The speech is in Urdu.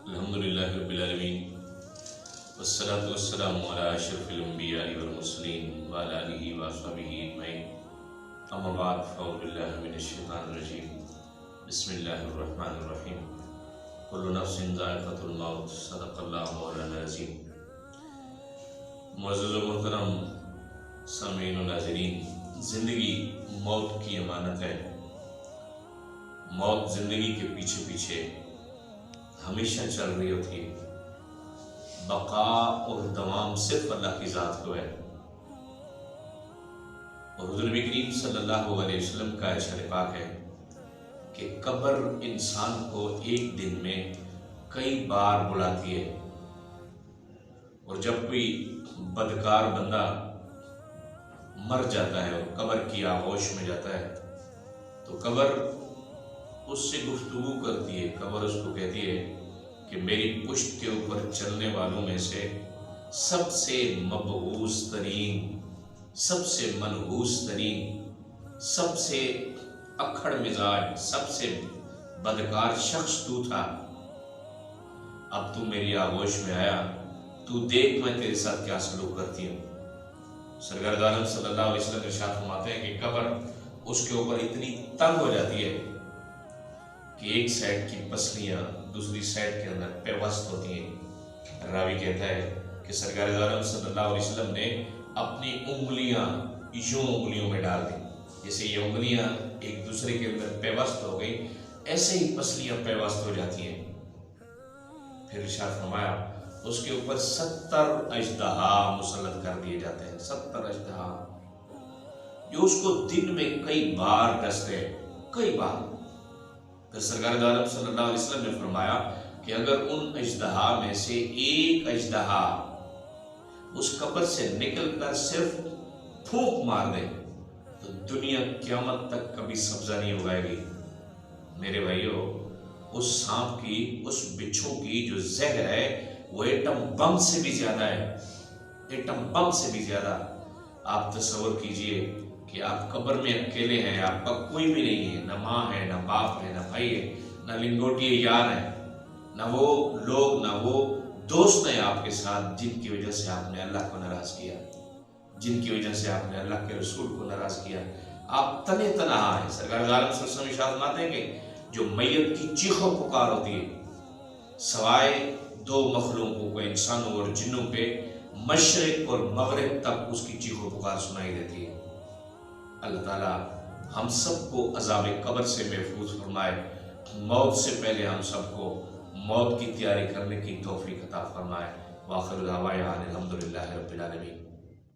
الحمدللہ رب العالمین والصلاة والسلام علی اشرف الانبیاء والمرسلین وعلی آلہ وصحبہ اجمعین اما بعد فاعوذ باللہ من الشیطان الرجیم بسم اللہ الرحمن الرحیم کل نفس ذائقۃ الموت صدق اللہ مولانا العظیم۔ معزز و محترم سامعین و ناظرین، زندگی موت کی امانت ہے۔ موت زندگی کے پیچھے پیچھے ہمیشہ چل رہی ہوتی ہے۔ بقا اور دوام صرف اللہ کی ذات کو ہے، اور حضور نبی کریم صلی اللہ علیہ وسلم کا ارشاد پاک ہے کہ قبر انسان کو ایک دن میں کئی بار بلاتی ہے، اور جب کوئی بدکار بندہ مر جاتا ہے اور قبر کی آغوش میں جاتا ہے تو قبر اس سے گفتگو کرتی ہے۔ قبر اس کو کہتی ہے کہ میری پشت کے اوپر چلنے والوں میں سے سب سے مبعوث ترین، سب سے منحوس ترین، سب سے اکھڑ مزاج، سب سے بدکار شخص تو تھا، اب تو میری آغوش میں آیا، تو دیکھ میں تیرے ساتھ کیا سلوک کرتی ہوں۔ سرکار دو عالم صلی اللہ علیہ وسلم ارشاد فرماتے ہیں کہ قبر اس کے اوپر اتنی تنگ ہو جاتی ہے کہ ایک سائڈ کی پسلیاں دوسری سائڈ کے اندر پیوست ہوتی ہیں۔ راوی کہتا ہے کہ سرکار دو عالم صلی اللہ علیہ وسلم نے اپنی انگلیاں یوں انگلیوں میں ڈال دی، جیسے یہ انگلیاں ایک دوسرے کے اندر پیوست ہو گئی، ایسے ہی پسلیاں پیوست ہو جاتی ہیں۔ پھر ارشاد فرمایا اس کے اوپر 70 اژدہا مسلط کر دیے جاتے ہیں، 70 اژدہا جو اس کو دن میں کئی بار ڈستے ہیں، کئی بار۔ پھر سرکار دو عالم صلی اللہ علیہ وسلم نے فرمایا کہ اگر ان اژدہا میں سے ایک اژدہا اس قبر سے نکل کر صرف پھونک مار دے تو دنیا قیامت تک کبھی سبزہ نہیں اگائے گی۔ میرے بھائیو، اس سانپ کی، اس بچھو کی جو زہر ہے وہ ایٹم بم سے بھی زیادہ ہے، ایٹم بم سے بھی زیادہ۔ آپ تصور کیجئے کہ آپ قبر میں اکیلے ہیں، آپ کا کوئی بھی نہیں ہے، نہ ماں ہے، نہ باپ ہے، نہ بھائی ہے، نہ لنگوٹی یار ہے، نہ وہ لوگ، نہ وہ دوست ہیں آپ کے ساتھ جن کی وجہ سے آپ نے اللہ کو ناراض کیا، جن کی وجہ سے آپ نے اللہ کے رسول کو ناراض کیا۔ آپ تنے تنہا ہیں۔ سرکار دو عالم صلی اللہ علیہ وسلم ارشاد فرماتے ہیں کہ جو میت کی چیخ و پکار ہوتی ہے سوائے دو مخلوقوں کو، انسانوں اور جنوں کے، مشرق اور مغرب تک اس کی چیخ و پکار سنائی دیتی ہے۔ اللہ تعالیٰ ہم سب کو عذاب قبر سے محفوظ فرمائے، موت سے پہلے ہم سب کو موت کی تیاری کرنے کی توفیق عطا فرمائے۔ وآخر دعوانا الحمدللہ رب العالمین۔